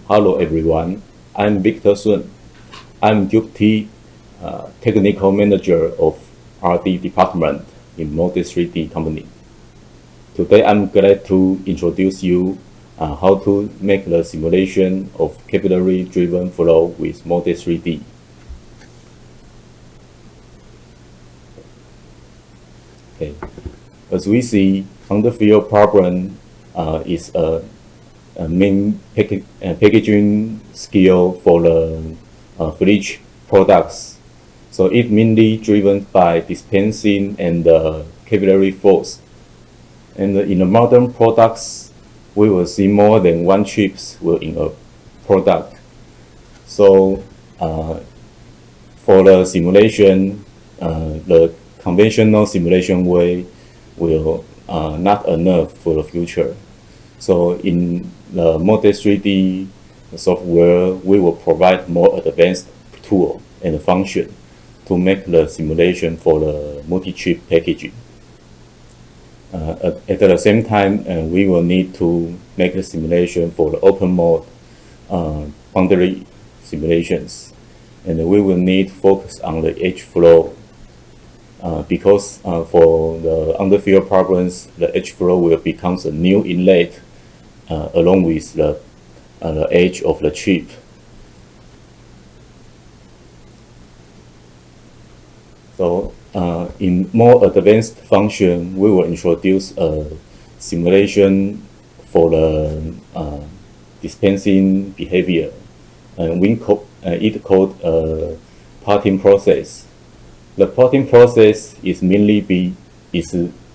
Hello everyone, I'm Victor Sun. I'm Deputy Technical Manager of RD Department in Moldex3D company. Today I'm glad to introduce you how to make the simulation of capillary driven flow with Moldex3D. Okay. As we see, underfill problem is a main packaging skill for the fridge products. So it mainly driven by dispensing and capillary force. And in the modern products, we will see more than one chips will in a product. So for the simulation, the conventional simulation way will not enough for the future. So in the Moldex3D software, we will provide more advanced tool and function to make the simulation for the multi-chip packaging. At the same time, we will need to make the simulation for the open mode boundary simulations, and we will need to focus on the edge flow because for the underfill problems, the edge flow will become a new inlet along with the edge of the chip. So in more advanced function, we will introduce a simulation for the dispensing behavior, and it called parting process. The parting process is mainly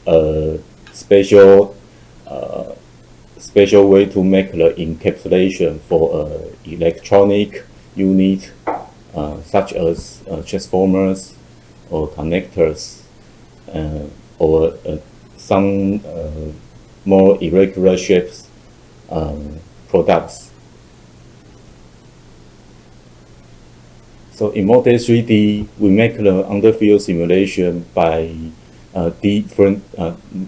a special way to make the encapsulation for electronic unit such as transformers or connectors or some more irregular shapes products. So in Moldex3D, we make the underfill simulation by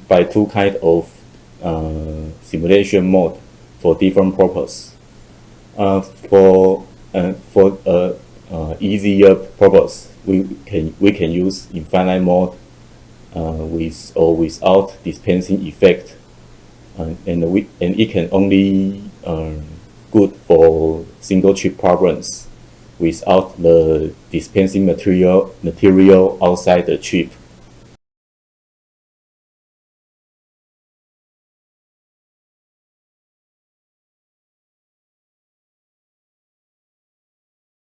by two kinds of simulation mode for different purpose. For easier purpose, we can use infinite mode with or without dispensing effect, and it can only good for single chip problems without the dispensing material outside the chip.